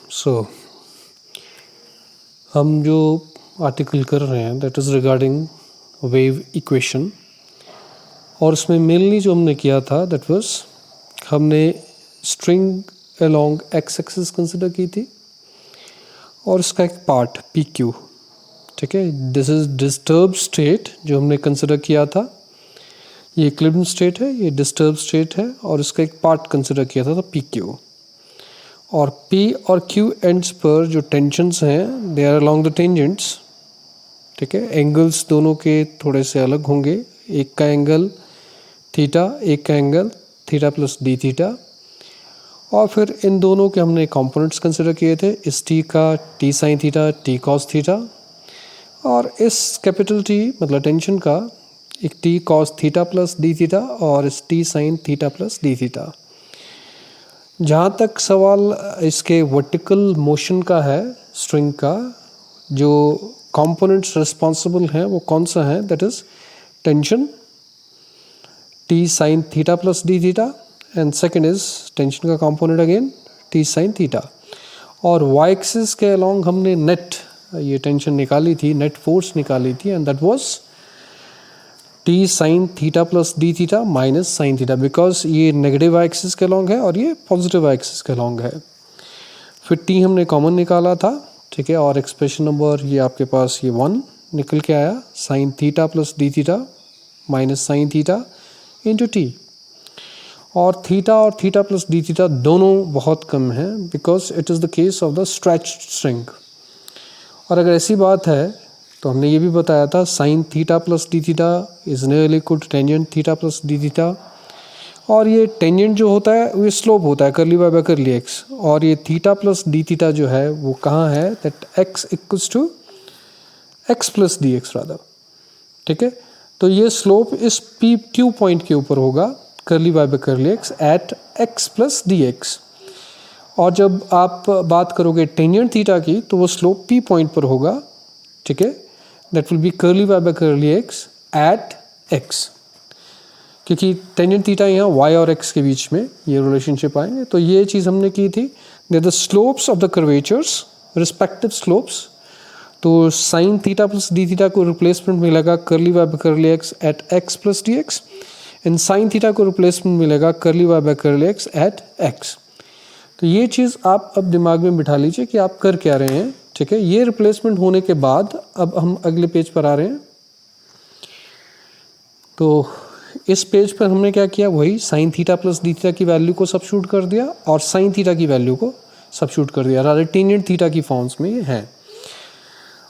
सो हम जो आर्टिकल कर रहे हैं that is regarding wave equation, और उसमें मेनली जो हमने किया था दैट वाज हमने string along x axis consider की थी और इसका एक पार्ट पी क्यू, ठीक है। दिस इज डिस्टर्ब स्टेट जो हमने कंसिडर किया था, ये इक्विलिब्रियम स्टेट है, ये डिस्टर्ब स्टेट है और इसका एक पार्ट कंसिडर किया था पी क्यू। और P और Q एंड्स पर जो टेंशन्स हैं they are along the tangents, ठीक है। एंगल्स दोनों के थोड़े से अलग होंगे, एक का एंगल थीटा, एक का angle theta plus D theta. और फिर इन दोनों के हमने कंपोनेंट्स कंसिडर किए थे, इस T का T sine theta, T cos theta, और इस कैपिटल T मतलब टेंशन का एक T cos theta plus D theta और इस T sine theta plus D theta. जहाँ तक सवाल इसके वर्टिकल मोशन का है स्ट्रिंग का, जो कंपोनेंट्स रिस्पॉन्सिबल हैं वो कौन सा है, that is tension T sine theta plus D theta and second is tension का component again T sine theta. और वाई एक्सिस के अलोंग हमने नेट ये टेंशन निकाली थी, नेट फोर्स निकाली थी, and that was T sine theta plus D theta minus sine theta, because ये नेगेटिव एक्सिस के लॉन्ग है और ये पॉजिटिव एक्सिस के लॉन्ग है। फिर T हमने कॉमन निकाला था, ठीक है, और एक्सप्रेशन नंबर ये आपके पास ये 1 निकल के आया, sign theta plus D theta minus sine theta into T। और थीटा प्लस डी थीटा दोनों बहुत कम है because it is the case of the stretched string. और अगर ऐसी बात है तो हमने ये भी बताया था sine theta plus D theta is nearly equal to tangent theta plus D theta. और ये टेंजेंट जो होता है वो स्लोप होता है curly Y by curly x, और ये थीटा प्लस डी थीटा जो है वो कहाँ है, that X equals to X plus D X rather, ठीक है। तो ये स्लोप इस पी क्यू पॉइंट के ऊपर होगा curly Y by curly x at x plus D x. और जब आप बात करोगे टेंजेंट थीटा की तो वो स्लोप पी पॉइंट पर होगा, ठीक है, that will be curly Y by curly x at x, क्योंकि टेंजेंट थीटा यहाँ वाई और एक्स के बीच में ये रिलेशनशिप आएंगे। तो ये चीज़ हमने की थी, they the slopes of the curvatures respective slopes. तो sine theta plus D theta को रिप्लेसमेंट मिलेगा curly Y by curly x at x plus D X, and sine theta को रिप्लेसमेंट मिलेगा curly Y by curly x at x. तो ये चीज़ आप अब दिमाग में बिठा लीजिए कि आप कर क्या रहे हैं, ठीक है। ये रिप्लेसमेंट होने के बाद अब हम अगले पेज पर आ रहे हैं। तो इस पेज पर हमने क्या किया, वही sign theta plus D theta की वैल्यू को सब्स्टिट्यूट कर दिया और साइन थीटा की वैल्यू को सब्स्टिट्यूट कर दिया, रादर टेंजेंट थीटा की फॉर्म्स में ये है।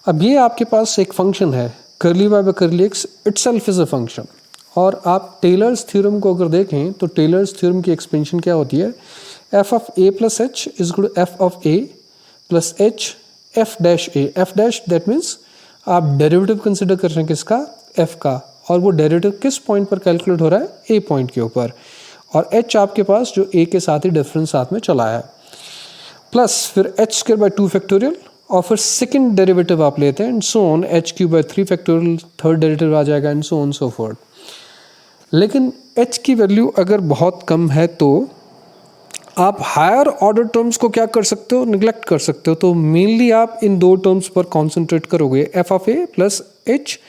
अब ये आपके पास एक फंक्शन है curly Y by curly X itself is a function. और आप टेलर्स थ्योरम को अगर देखें तो टेलर्स थ्योरम की एक्सपेंशन क्या होती है, f of A plus h is equal to f of A plus H F dash a. F dash that means आप डेरिवेटिव कंसिडर कर रहे हैं किसका, एफ का, और वो डेरिवेटिव किस पॉइंट पर कैलकुलेट हो रहा है, ए पॉइंट के ऊपर। और एच आपके पास जो ए के साथ ही डिफरेंस साथ में चला है, प्लस फिर एच स्क्वायर बाय 2 फैक्टोरियल, और फिर सेकंड डेरिवेटिव आप लेते हैं and so on, H cube by 3 factorial third derivative आ जाएगा and so on so forth. लेकिन एच की वैल्यू अगर बहुत कम है तो आप हायर ऑर्डर टर्म्स को क्या कर सकते हो, निगलेक्ट कर सकते हो। तो मेनली आप इन दो टर्म्स पर कॉन्सेंट्रेट करोगे, F of A plus H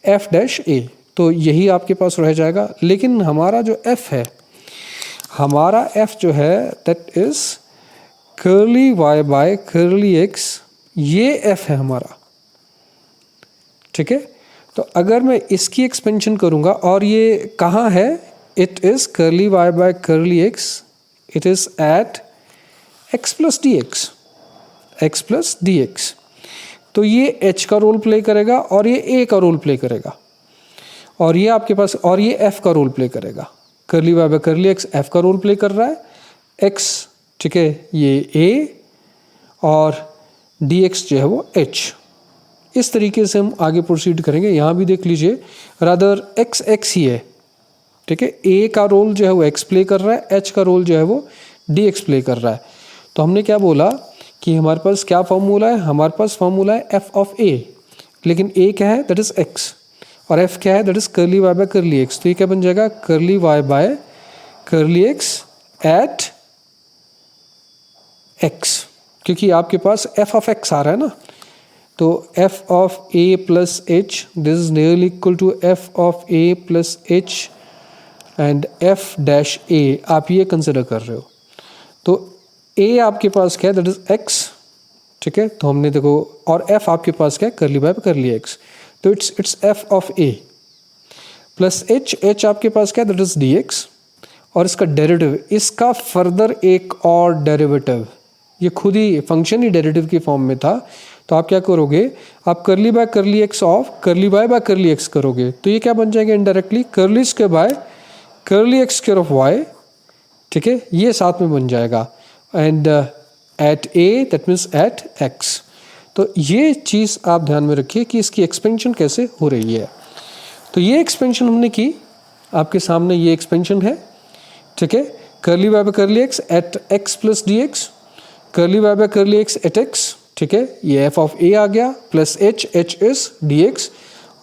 F dash A, तो यही आपके पास रह जाएगा। लेकिन हमारा जो एफ है, हमारा एफ जो है that is curly Y by curly x, ये एफ है हमारा, ठीक है। तो अगर मैं इसकी एक्सपेंशन करूंगा, और ये कहाँ है, it is curly Y by curly x, it is at x plus dx, x plus dx। तो ये h का रोल प्ले करेगा और ये a का रोल प्ले करेगा, और ये आपके पास, और ये f का रोल प्ले करेगा। Curly Y by curly x f का रोल प्ले कर रहा है, x, ठीक है, ये a और dx जो है वो h। इस तरीके से हम आगे प्रोसीड करेंगे। यहाँ भी देख लीजिए, रादर x x ही है, ठीक है। ए का रोल जो है वो एक्स प्ले कर रहा है, एच का रोल जो है वो डी एक्स प्ले कर रहा है। तो हमने क्या बोला कि हमारे पास क्या फॉर्मूला है, हमारे पास फॉर्मूला है एफ ऑफ ए, लेकिन ए क्या है, दैट इज एक्स, और एफ क्या है, that is curly Y by curly x. तो ये क्या बन जाएगा, curly Y by curly x at x, क्योंकि आपके पास एफ ऑफ एक्स आ रहा है ना, तो f of A plus h this is nearly equal to f of A plus h and f dash ए, आप ये कंसिडर कर रहे हो। तो ए आपके पास क्या है, दैट इज एक्स, ठीक है। तो हमने देखो, और एफ आपके पास क्या है, करली बाय करली एक्स, तो it's F of A plus h, H आपके पास क्या है, दैट इज डी एक्स, और इसका डेरिवेटिव, इसका फर्दर एक और डेरिवेटिव, ये खुद ही फंक्शन ही डेरिवेटिव की फॉर्म में था। तो आप क्या करोगे, आप curly by curly x of curly by curly x करोगे, तो ये क्या बन जाएगा indirectly, curly square by curly x square of y, ठीक है, ये साथ में बन जाएगा। And at a that means at x. तो ये चीज़ आप ध्यान में रखिए कि इसकी एक्सपेंशन कैसे हो रही है। तो ये एक्सपेंशन हमने की, आपके सामने ये एक्सपेंशन है, ठीक है। Curly by curly x at x plus D x, curly by curly x at x, ठीक है। ये एफ ऑफ ए आ गया plus h, h is d x,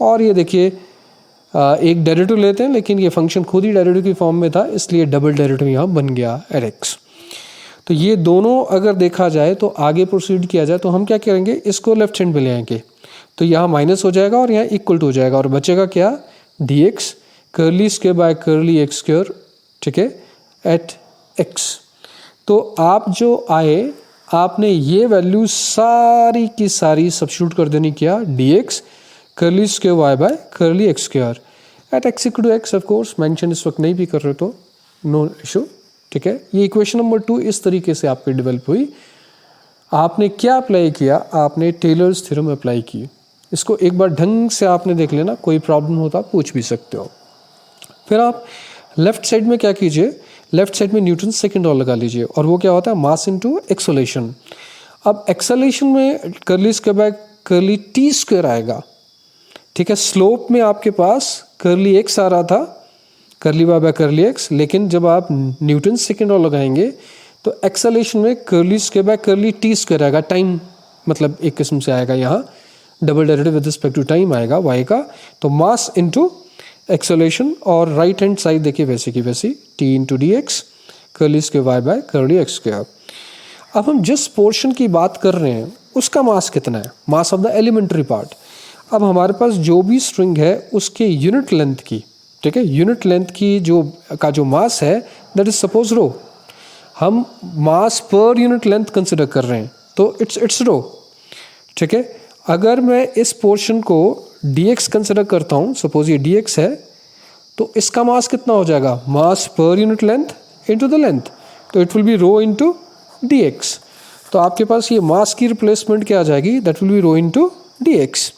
और ये देखिए एक डेरिवेटिव लेते हैं, लेकिन ये फंक्शन खुद ही डेरिवेटिव की फॉर्म में था, इसलिए डबल डेरिवेटिव यहाँ बन गया एट एक्स। तो ये दोनों अगर देखा जाए तो आगे प्रोसीड किया जाए तो हम क्या करेंगे, इसको लेफ्ट हैंड में ले आएंगे, तो यहाँ माइनस हो जाएगा और यहाँ इक्वल टू हो जाएगा, और बचेगा क्या, d x curly square by curly x square, ठीक है, एट एक्स। तो आप जो आए, आपने ये वैल्यू सारी की सारी सब्स्टिट्यूट कर देनी, क्या, d x curly square Y by curly x square at x equal to x. Of course mention इस वक्त नहीं भी कर रहे तो नो इशू, ठीक है। ये इक्वेशन नंबर 2 इस तरीके से आपकी डेवलप हुई। आपने क्या अप्लाई किया, आपने टेलर्स थ्योरम अप्लाई की। इसको एक बार ढंग से आपने देख लेना, कोई प्रॉब्लम होता पूछ भी सकते हो। फिर आप लेफ्ट साइड में क्या कीजिए, लेफ्ट साइड में न्यूटन सेकंड लॉ लगा लीजिए, और वो क्या होता है, मास इनटू एक्सेलरेशन। अब एक्सेलरेशन में curly square by curly T square आएगा, ठीक है। स्लोप में आपके पास करली एक्स आ रहा था, करली बाय करली एक्स, लेकिन जब आप न्यूटन सेकंड लॉ लगाएंगे तो एक्सेलरेशन में curly square by curly T square आएगा, टाइम मतलब एक किस्म से आएगा, यहाँ double derivative with respect to time आएगा वाई का। तो मास इनटू एक्सेलरेशन, और राइट हैंड साइड देखिए वैसे की वैसी, t into d x curly square Y by curly x square. अब हम जिस पोर्शन की बात कर रहे हैं उसका मास कितना है, mass of the elementary part. अब हमारे पास जो भी स्ट्रिंग है उसके यूनिट लेंथ की, ठीक है, यूनिट लेंथ की जो मास है दैट इज सपोज रो। हम मास पर यूनिट लेंथ कंसिडर कर रहे हैं, तो इट्स रो, ठीक है। अगर मैं इस पोर्शन को dx कंसिडर करता हूँ, सपोज ये dx है, तो इसका मास कितना हो जाएगा, मास पर unit length into the length, तो it will be rho into dx। तो आपके पास ये मास की रिप्लेसमेंट क्या आ जाएगी, that will be rho into dx,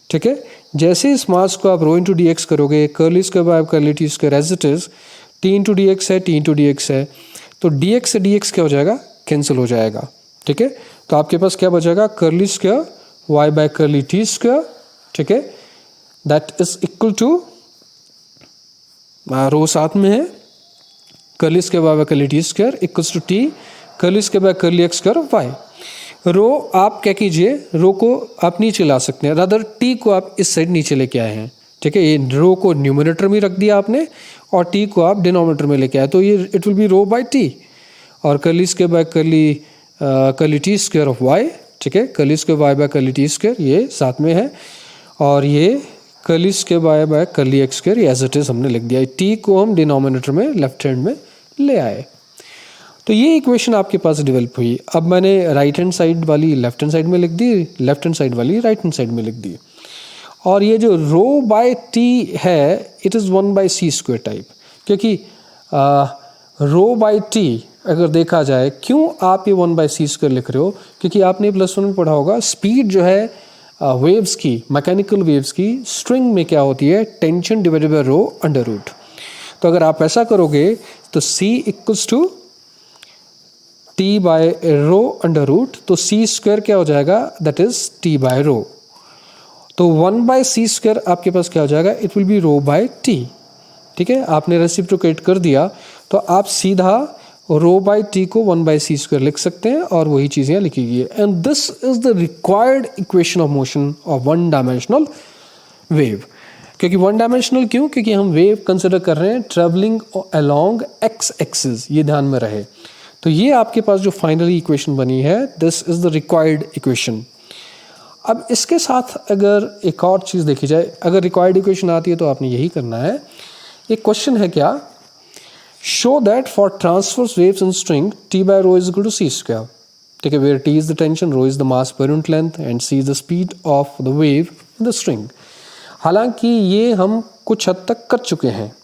ठीक है। जैसे इस मास को आप रो इंटू डी एक्स करोगे, curly square by curly T square as it is, t into d x है, टी इंटू डी एक्स है, तो डी एक्स से डी एक्स क्या हो जाएगा, कैंसिल हो जाएगा, ठीक है। तो आपके पास क्या बचेगा, curly square Y by curly T square, ठीक है, that is equal to, rho साथ में है, curly square Y by curly T square equals to T curly square by curly x square of Y. Rho आप क्या कीजिए, रो को आप नीचे ला सकते हैं, रादर टी को आप इस साइड नीचे लेके आए हैं, ठीक है। ये रो को न्यूमरेटर में रख दिया आपने और टी को आप डिनोमिनेटर में लेके आए, तो ये it will be rho by t, और curly square by curly T square of y, ठीक है, curly square Y by curly T square ये साथ में है, और ये curly square Y by curly x square as it is हमने लिख दिया, टी को हम डिनोमिनेटर में लेफ्ट हैंड में ले आए। तो ये इक्वेशन आपके पास डेवलप हुई। अब मैंने राइट हैंड साइड वाली लेफ्ट हैंड साइड में लिख दी, लेफ्ट हैंड साइड वाली राइट हैंड साइड में लिख दी, और ये जो रो बाय टी है it is 1/c square type, क्योंकि रो बाय टी अगर देखा जाए, क्यों आप ये 1/c स्क्वायर लिख रहे हो, क्योंकि आपने +1 में पढ़ा होगा स्पीड जो है वेव्स की, मैकेनिकल वेव्स की स्ट्रिंग में क्या होती है, tension divided by rho under root. तो अगर आप ऐसा करोगे तो c equals to t by rho under root, तो सी स्क्वायर क्या हो जाएगा, that is t by rho. तो 1/c स्क्वायर आपके पास क्या हो जाएगा, it will be rho by t, ठीक है। आपने रेसिप्रोकेट कर दिया तो आप सीधा रो बाय टी को 1/c स्क्वायर लिख सकते हैं, और वही चीज़ यहाँ लिखी गई है। And this is the required equation of motion of one dimensional wave. क्योंकि वन डायमेंशनल क्यों, क्योंकि हम वेव कंसिडर कर रहे हैं ट्रेवलिंग अलोंग एक्स एक्सिस, ये ध्यान में रहे। तो तो ये आपके पास जो फाइनली इक्वेशन बनी है, this is the required equation. अब इसके साथ अगर एक और चीज़ देखी जाए, अगर रिक्वायर्ड इक्वेशन आती है तो आपने यही करना है। एक क्वेश्चन है क्या, show that for transverse waves in string t by rho is equal to c square, ठीक है, where t is the tension, rho is the mass पर unit length and c is the speed of the wave in the string. हालांकि ये हम कुछ हद तक कर चुके हैं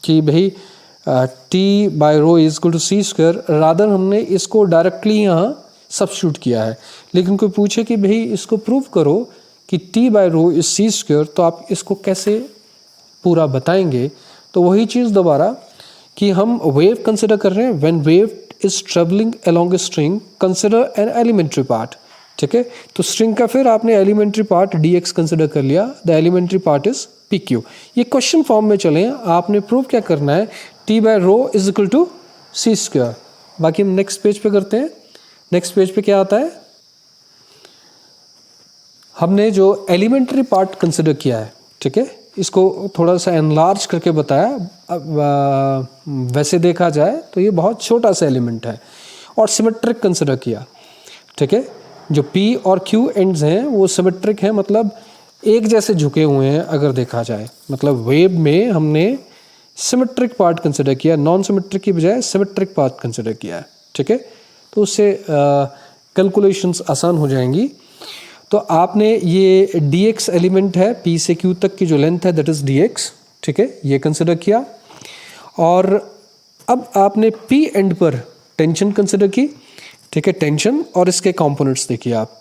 कि भाई t by rho is equal to c square, rather हमने इसको डायरेक्टली यहाँ सब्स्टिट्यूट किया है। लेकिन कोई पूछे कि भाई इसको प्रूव करो कि t by rho is c square, तो आप इसको कैसे पूरा बताएंगे। तो वही चीज़ दोबारा कि हम वेव कंसिडर कर रहे हैं, when wave is travelling along a string consider an elementary part, ठीक है। तो स्ट्रिंग का फिर आपने elementary part d x consider कर लिया, the elementary part is p q. ये क्वेश्चन फॉर्म में चले, आपने प्रूव क्या करना है, t by rho is equal to c square. बाकी हम नेक्स्ट पेज पे करते हैं। नेक्स्ट पेज पे क्या आता है, हमने जो एलिमेंट्री पार्ट कंसिडर किया है, ठीक है, इसको थोड़ा सा एनलार्ज करके बताया। अब वैसे देखा जाए तो ये बहुत छोटा सा एलिमेंट है और सिमेट्रिक कंसिडर किया, ठीक है। जो P और Q एंड्स हैं वो सिमेट्रिक हैं, मतलब एक जैसे झुके हुए हैं अगर देखा जाए। मतलब वेव में हमने सिमेट्रिक पार्ट कंसिडर किया, नॉन सिमेट्रिक की बजाय सिमेट्रिक पार्ट कंसिडर किया है, ठीक है। तो उससे कैलकुलेशंस आसान हो जाएंगी। तो आपने ये dx एलिमेंट है, P से Q तक की जो लेंथ है दैट इज dx, ठीक है, ये कंसिडर किया। और अब आपने P एंड पर टेंशन कंसिडर की, ठीक है, टेंशन, और इसके कंपोनेंट्स देखिए आप,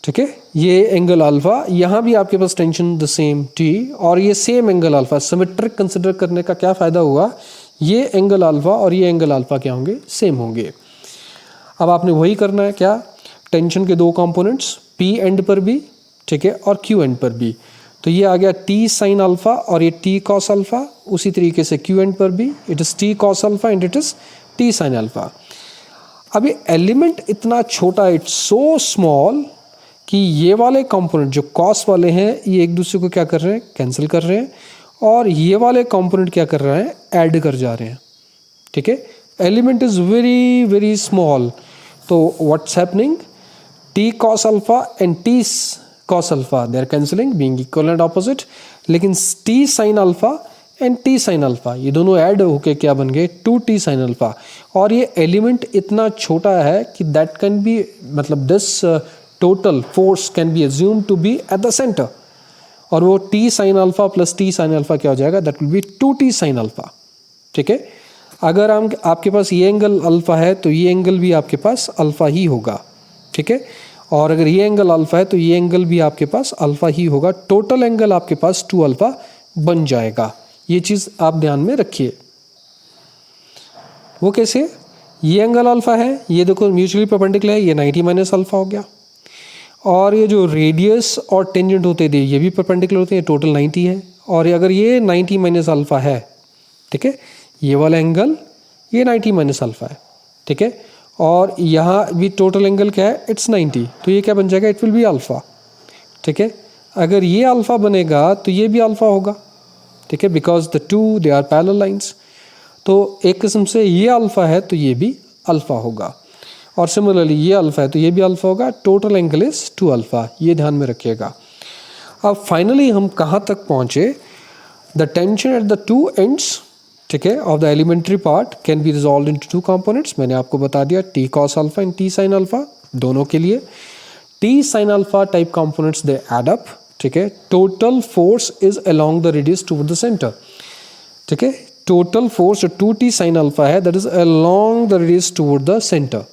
ठीक है। ये एंगल अल्फा, यहाँ भी आपके पास टेंशन द सेम T, और ये same angle alpha. Symmetric consider करने का क्या फ़ायदा हुआ, ये एंगल अल्फा और ये एंगल अल्फा क्या होंगे, सेम होंगे। अब आपने वही करना है क्या, टेंशन के दो कंपोनेंट्स P एंड पर भी, ठीक है, और Q एंड पर भी। तो ये आ गया T साइन अल्फा और ये T कॉस अल्फा। उसी तरीके से Q एंड पर भी it is T cos alpha and it is T sine alpha. अब ये एलिमेंट इतना छोटा, इट्स सो स्मॉल कि ये वाले कंपोनेंट जो कॉस वाले हैं ये एक दूसरे को क्या कर रहे हैं, कैंसिल कर रहे हैं, और ये वाले कंपोनेंट क्या कर रहे हैं, ऐड कर जा रहे हैं, ठीक है। Element is very very small. तो what's happening, T cos alpha and T cos alpha they are cancelling being equal and opposite, लेकिन T sin alpha and T sin alpha ये दोनों ऐड होके क्या बन गए, 2T sin alpha। और ये एलिमेंट इतना छोटा है कि दैट कैन बी, मतलब this total force can be assumed to be at the centre, और वो T sin alpha plus T sin alpha क्या हो जाएगा, that will be 2T sin alpha, ठीक है। अगर हम आपके पास ये एंगल अल्फा है तो ये एंगल भी आपके पास अल्फा ही होगा, ठीक है। और अगर ये एंगल अल्फा है तो ये एंगल भी आपके पास अल्फा ही होगा। टोटल एंगल आपके पास 2 अल्फा बन जाएगा। ये चीज़ आप ध्यान में रखिए। वो कैसे, ये एंगल अल्फा है, ये देखो म्यूचुअली परपेंडिकुलर है, ये 90 माइनस अल्फा हो गया। और ये जो रेडियस और टेंजेंट होते थे ये भी परपेंडिकुलर होते हैं, टोटल 90 है। और अगर ये 90 माइनस अल्फा है, ठीक है, ये वाला एंगल ये 90 माइनस अल्फा है, ठीक है। और यहाँ भी टोटल एंगल क्या है, इट्स 90, तो ये क्या बन जाएगा, इट विल बी अल्फ़ा, ठीक है। अगर ये अल्फ़ा बनेगा तो ये भी अल्फ़ा होगा, ठीक है, because the two they are parallel lines. तो एक किस्म से ये अल्फ़ा है तो ये भी अल्फ़ा होगा, और सिमिलरली ये अल्फ़ा है तो ये भी अल्फ़ा होगा। टोटल एंगल इज़ 2 अल्फ़ा, ये ध्यान में रखिएगा। अब फाइनली हम कहाँ तक पहुँचे, the tension at the two ends, ठीक है, of the elementary part can be resolved into 2 components. मैंने आपको बता दिया T cos alpha and T sin alpha दोनों के लिए। T sin alpha type components they add up, ठीक है। Total force is along the radius toward the centre, ठीक है। टोटल फोर्स जो 2T sin अल्फा है that is along the radius toward the centre,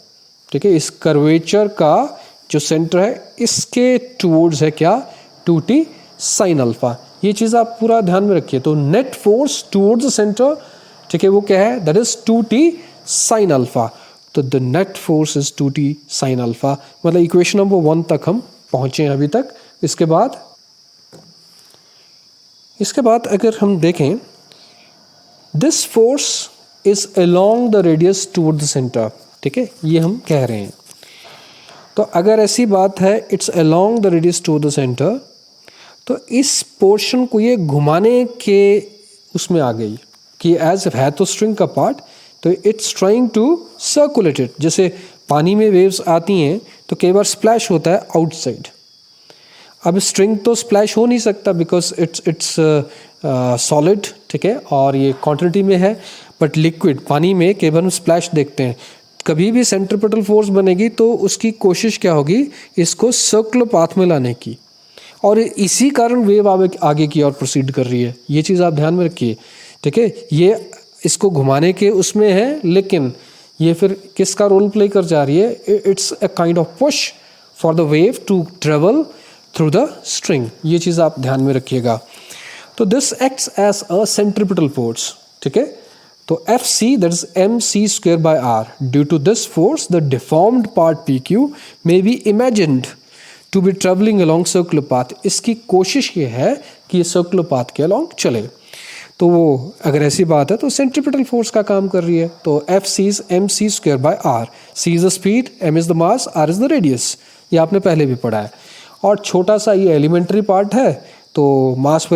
ठीक है। इस कर्वेचर का जो सेंटर है इसके टुवर्ड्स है क्या, 2T sin अल्फा। ये चीज़ आप पूरा ध्यान में रखिए। तो net force towards the centre, ठीक है, वो क्या है, that is 2T sin alpha. तो the net force is 2T sin alpha. मतलब इक्वेशन नंबर 1 तक हम पहुँचे हैं अभी तक। इसके बाद अगर हम देखें, this force is along the radius toward the centre, ठीक है, ये हम कह रहे हैं। तो अगर ऐसी बात है it's along the radius toward the centre, तो इस पोर्शन को ये घुमाने के उसमें आ गई कि एज है तो स्ट्रिंग का पार्ट, तो it's trying to circulate it. जैसे पानी में वेव्स आती हैं तो कई बार स्प्लैश होता है आउटसाइड। अब स्ट्रिंग तो स्प्लैश हो नहीं सकता बिकॉज इट्स सॉलिड, ठीक है, और ये क्वांटिटी में है। बट लिक्विड पानी में कई बार हम स्प्लैश देखते हैं। कभी भी सेंट्रीपिटल फोर्स बनेगी तो उसकी कोशिश क्या होगी, इसको सर्कुलर पाथ में लाने की, और इसी कारण वेव आगे की ओर प्रोसीड कर रही है। ये चीज़ आप ध्यान में रखिए, ठीक है। ये इसको घुमाने के उसमें है, लेकिन ये फिर किसका रोल प्ले कर जा रही है, it's a kind of push for the wave to travel through the string. ये चीज़ आप ध्यान में रखिएगा। तो this acts as a centripetal force, ठीक है। तो f c that is m c square by r. Due to this force the deformed part p q may be imagined to be travelling along circular path. इसकी कोशिश ये है कि ये circular path के अलॉन्ग चले। तो वो अगर ऐसी बात है तो सेंट्रीपिटल फोर्स का काम कर रही है। तो f c is m c square by r. C is the speed, m is the mass, r is the radius. ये आपने पहले भी पढ़ा है। और छोटा सा ये एलिमेंट्री पार्ट है, तो मास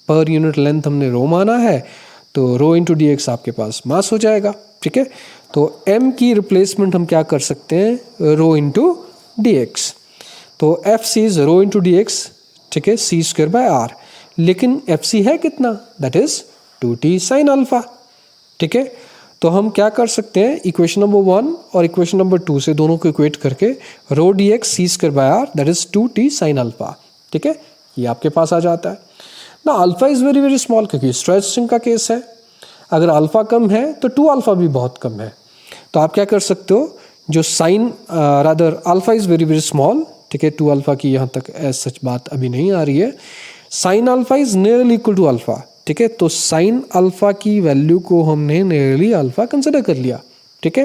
पर यूनिट लेंथ हमने रो माना है, तो रो इंटू डी एक्स आपके पास मास हो जाएगा, ठीक है। तो m की रिप्लेसमेंट हम क्या कर सकते हैं, रो इंटू डी एक्स। तो f c is rho into d x, ठीक है, सी स्क्वेयर बाय आर। लेकिन एफ सी है कितना, that is 2t sine alpha, ठीक है। तो हम क्या कर सकते हैं, इक्वेशन नंबर 1 और इक्वेशन नंबर 2 से दोनों को इक्वेट करके rho d x c square by r that is 2t sine alpha, ठीक है, ये आपके पास आ जाता है ना। Alpha is very very small, क्योंकि स्ट्रेच स्ट्रिंग का केस है। अगर अल्फा कम है तो 2 अल्फा भी बहुत कम है। तो आप क्या कर सकते हो, जो sine rather alpha is very very small, ठीक है, 2 अल्फा की यहाँ तक ऐसा सच बात अभी नहीं आ रही है। Sine alpha is nearly equal to alpha, ठीक है। तो साइन अल्फा की वैल्यू को हमने नियरली अल्फा कंसिडर कर लिया, ठीक है।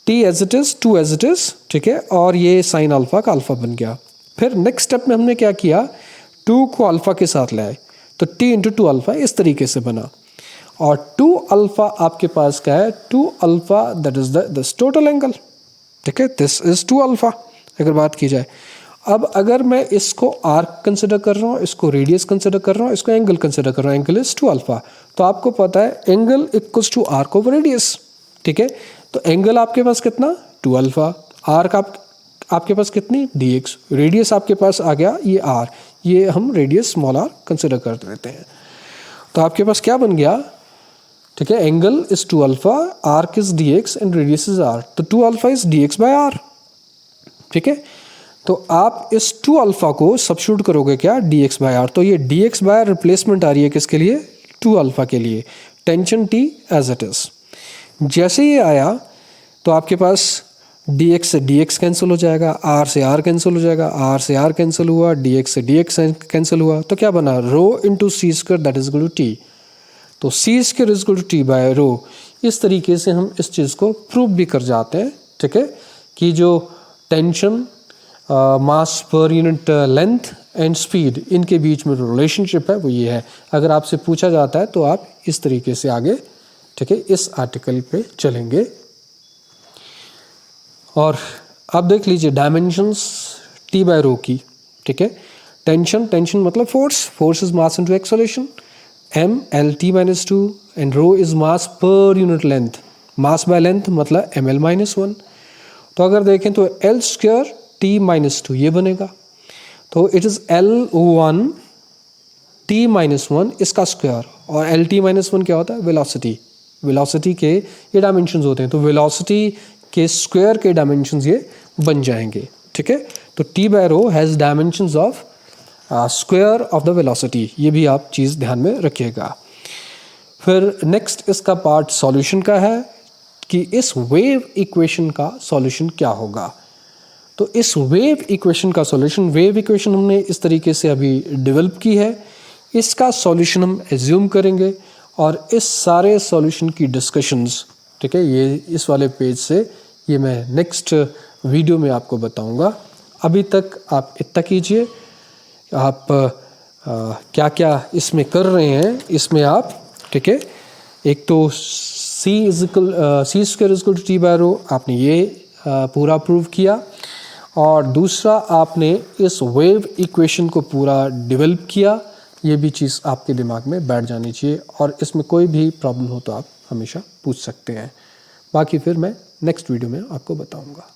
T as it is, 2 as it is, ठीक है, और ये साइन अल्फा का अल्फा बन गया। फिर नेक्स्ट स्टेप में हमने क्या किया, 2 को अल्फा के साथ लाए, तो t इंटू 2 अल्फा इस तरीके से बना। और 2 अल्फा आपके पास क्या है, 2 alpha that is this total angle, ठीक है, दिस इज 2 अल्फा अगर बात की जाए। अब अगर मैं इसको आर्क कंसिडर कर रहा हूँ, इसको रेडियस कंसिडर कर रहा हूँ, इसको एंगल कंसिडर कर रहा हूँ, एंगल इज 2 अल्फा। तो आपको पता है angle equals to arc over radius, ठीक है। तो एंगल आपके पास कितना, 2 अल्फा, आर्क आपके पास कितनी, dx, रेडियस आपके पास आ गया ये r, ये हम रेडियस स्मॉल r कंसिडर कर देते हैं। तो आपके पास क्या बन गया, ठीक है, angle is 2 alpha, arc is dx and radius is r। तो 2 alpha is dx by r, ठीक है। तो आप इस 2 अल्फा को सब्स्टिट्यूट करोगे क्या, dx बाय r। तो ये dx बाय r रिप्लेसमेंट आ रही है किसके लिए, 2 अल्फा के लिए, tension t as it is. जैसे ये आया तो आपके पास dx से dx कैंसिल हो जाएगा, r से r कैंसिल हो जाएगा, r से r कैंसिल हुआ, dx से dx कैंसिल हुआ। तो क्या बना, rho into c square that is equal to t. तो c square is equal to t by rho. इस तरीके से हम इस चीज़ को प्रूव भी कर जाते हैं, ठीक है, कि जो टेंशन, मास पर यूनिट लेंथ एंड स्पीड, इनके बीच में जो रिलेशनशिप है वो ये है। अगर आपसे पूछा जाता है तो आप इस तरीके से आगे, ठीक है, इस आर्टिकल पे चलेंगे। और अब देख लीजिए डायमेंशंस टी बाय रो की, ठीक है। टेंशन मतलब force is mass into acceleration, m l t minus 2 and rho is mass पर unit length, mass by length मतलब ml माइनस 1। तो अगर देखें तो l स्क्वायर t माइनस 2 ये बनेगा। तो it is l1 t minus 1 इसका स्क्वायर, और l t माइनस 1 क्या होता है, वेलोसिटी के ये डायमेंशंस होते हैं। तो वेलोसिटी के स्क्वायर के डायमेंशंस ये बन जाएंगे, ठीक है। तो t by rho has dimensions of square of the velocity, ये भी आप चीज़ ध्यान में रखिएगा। फिर नेक्स्ट इसका पार्ट सॉल्यूशन का है कि इस वेव इक्वेशन का सॉल्यूशन क्या होगा। तो इस वेव इक्वेशन का सॉल्यूशन, वेव इक्वेशन हमने इस तरीके से अभी डेवलप की है, इसका सॉल्यूशन हम एज्यूम करेंगे और इस सारे सॉल्यूशन की डिस्कशंस, ठीक है, ये इस वाले पेज से ये मैं नेक्स्ट वीडियो में आपको बताऊंगा। अभी तक आप इतना कीजिए, आप क्या क्या इसमें कर रहे हैं इसमें आप, ठीक है, एक तो c square is equal to t by rho आपने ये पूरा प्रूव किया, और दूसरा आपने इस वेव इक्वेशन को पूरा डेवलप किया। ये भी चीज़ आपके दिमाग में बैठ जानी चाहिए, और इसमें कोई भी प्रॉब्लम हो तो आप हमेशा पूछ सकते हैं। बाकी फिर मैं नेक्स्ट वीडियो में आपको बताऊंगा।